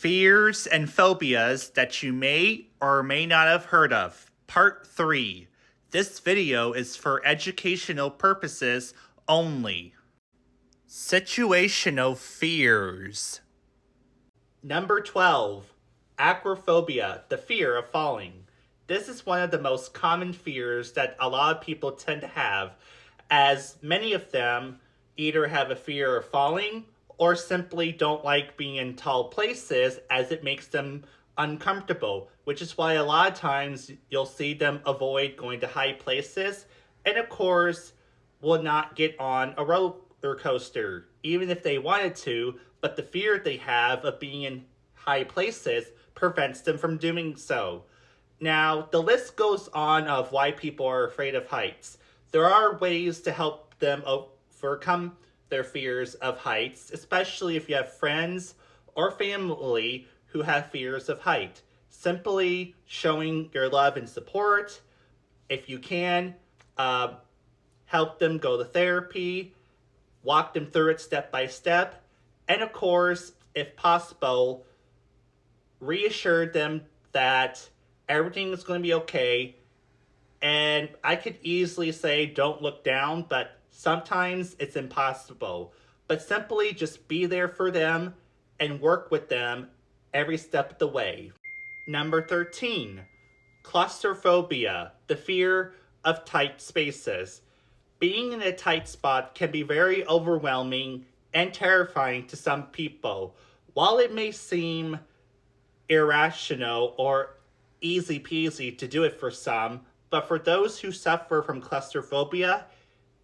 Fears and Phobias that you may or may not have heard of. Part 3. This video is for educational purposes only. Situational fears. Number 12. Acrophobia, the fear of falling. This is one of the most common fears that a lot of people tend to have, as many of them either have a fear of falling or simply don't like being in tall places as it makes them uncomfortable, which is why a lot of times you'll see them avoid going to high places and of course will not get on a roller coaster even if they wanted to, but the fear they have of being in high places prevents them from doing so. Now, the list goes on of why people are afraid of heights. There are ways to help them overcome their fears of heights, especially if you have friends or family who have fears of height. Simply showing your love and support. If you can, help them go to therapy, walk them through it step by step, and of course, if possible, reassure them that everything is going to be okay. And I could easily say don't look down, but sometimes it's impossible. But simply just be there for them and work with them every step of the way. Number 13, claustrophobia, the fear of tight spaces. Being in a tight spot can be very overwhelming and terrifying to some people. While it may seem irrational or easy peasy to do it for some, but for those who suffer from claustrophobia,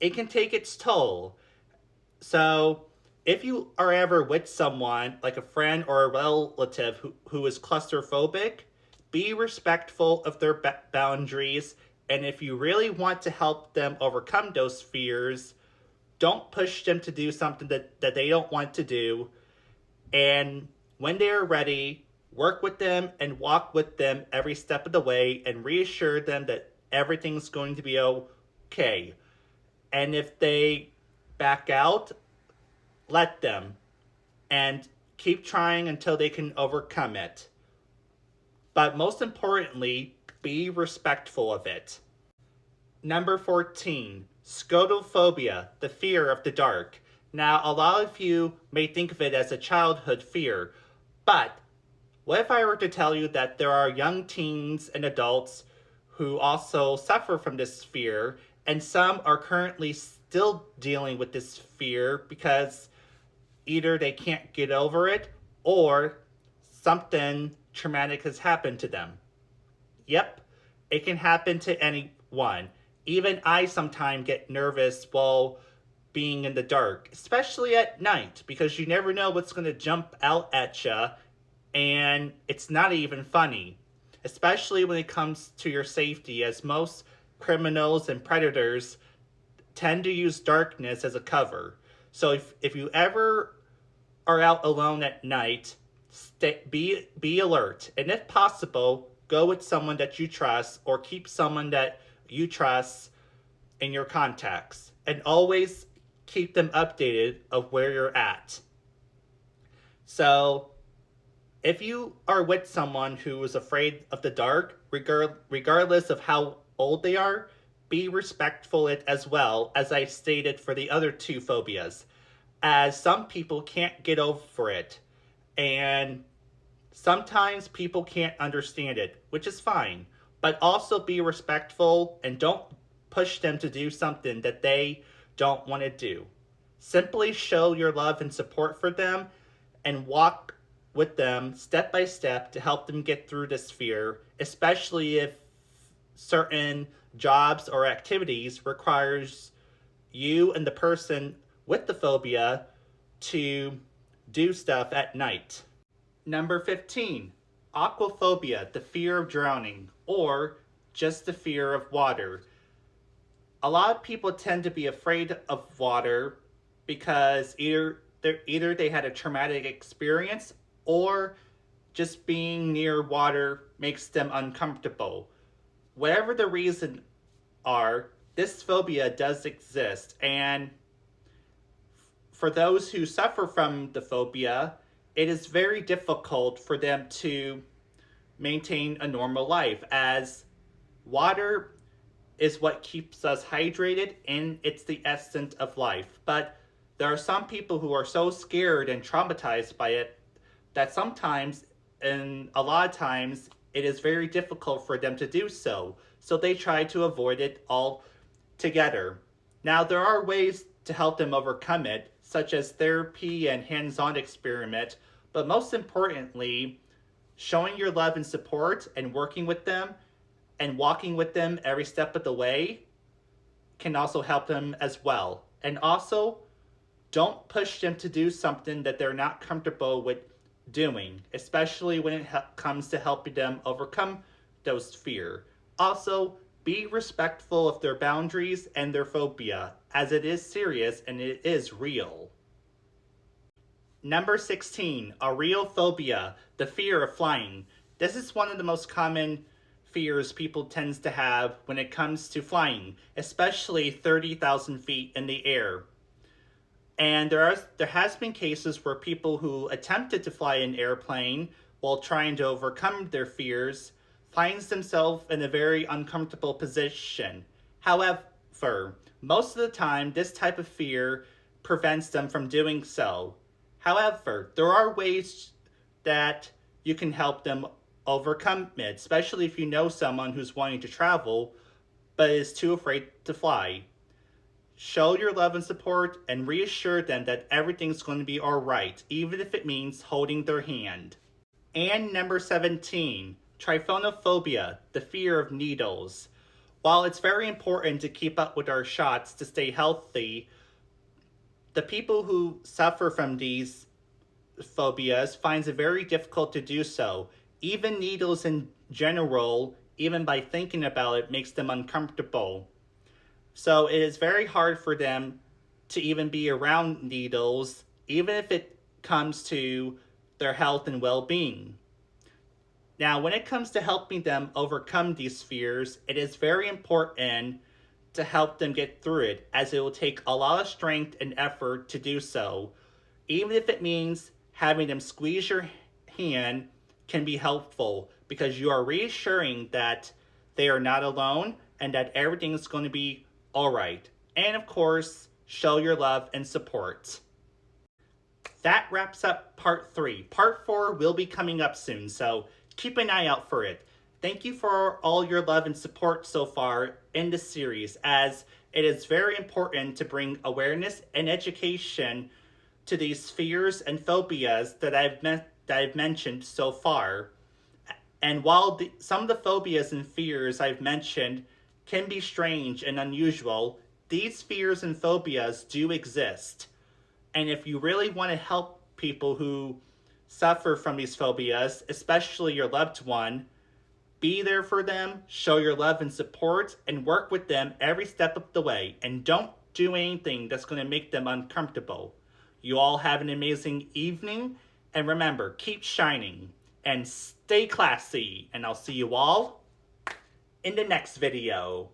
it can take its toll. So, if you are ever with someone, like a friend or a relative who is claustrophobic, be respectful of their boundaries, and if you really want to help them overcome those fears, don't push them to do something that they don't want to do. And when they are ready, work with them and walk with them every step of the way and reassure them that everything's going to be okay. And if they back out, let them. And keep trying until they can overcome it. But most importantly, be respectful of it. Number 14, scotophobia, the fear of the dark. Now, a lot of you may think of it as a childhood fear, but what if I were to tell you that there are young teens and adults who also suffer from this fear, and some are currently still dealing with this fear because either they can't get over it or something traumatic has happened to them. Yep, it can happen to anyone. Even I sometimes get nervous while being in the dark, especially at night, because you never know what's going to jump out at you, and it's not even funny, especially when it comes to your safety, as most criminals and predators tend to use darkness as a cover. So if you ever are out alone at night, be alert, and if possible, go with someone that you trust or keep someone that you trust in your contacts, and always keep them updated of where you're at. So if you are with someone who is afraid of the dark, regardless of how old they are, be respectful of it as well, as I stated for the other two phobias, as some people can't get over it, and sometimes people can't understand it, which is fine, but also be respectful and don't push them to do something that they don't want to do. Simply show your love and support for them and walk with them step by step to help them get through this fear, especially if certain jobs or activities requires you and the person with the phobia to do stuff at night. Number 15, aquaphobia, the fear of drowning, or just the fear of water. A lot of people tend to be afraid of water because either they had a traumatic experience or just being near water makes them uncomfortable. Whatever the reason are, this phobia does exist, and for those who suffer from the phobia, it is very difficult for them to maintain a normal life, as water is what keeps us hydrated and it's the essence of life. But there are some people who are so scared and traumatized by it that sometimes, and a lot of times, it is very difficult for them to do so. So they try to avoid it altogether. Now, there are ways to help them overcome it, such as therapy and hands on experiment, but most importantly, showing your love and support and working with them and walking with them every step of the way can also help them as well. And also, don't push them to do something that they're not comfortable with doing, especially when it comes to helping them overcome those fear. Also, be respectful of their boundaries and their phobia, as it is serious and it is real. Number 16, a real phobia, the fear of flying. This is one of the most common fears people tend to have when it comes to flying, especially 30,000 feet in the air. And there has been cases where people who attempted to fly an airplane while trying to overcome their fears finds themselves in a very uncomfortable position. However, most of the time, this type of fear prevents them from doing so. However, there are ways that you can help them overcome it, especially if you know someone who's wanting to travel but is too afraid to fly. Show your love and support and reassure them that everything's going to be alright, even if it means holding their hand. And number 17, tryphonophobia, the fear of needles. While it's very important to keep up with our shots to stay healthy, the people who suffer from these phobias finds it very difficult to do so. Even needles in general, even by thinking about it, makes them uncomfortable. So it is very hard for them to even be around needles, even if it comes to their health and well-being. Now, when it comes to helping them overcome these fears, it is very important to help them get through it, as it will take a lot of strength and effort to do so. Even if it means having them squeeze your hand can be helpful, because you are reassuring that they are not alone and that everything is going to be alright. And of course, show your love and support. That wraps up part 3. Part 4 will be coming up soon, so keep an eye out for it. Thank you for all your love and support so far in this series, as it is very important to bring awareness and education to these fears and phobias that I've mentioned so far. And while some of the phobias and fears I've mentioned can be strange and unusual, these fears and phobias do exist. And if you really want to help people who suffer from these phobias, especially your loved one, be there for them, show your love and support, and work with them every step of the way. And don't do anything that's going to make them uncomfortable. You all have an amazing evening, and remember, keep shining and stay classy. And I'll see you all in the next video.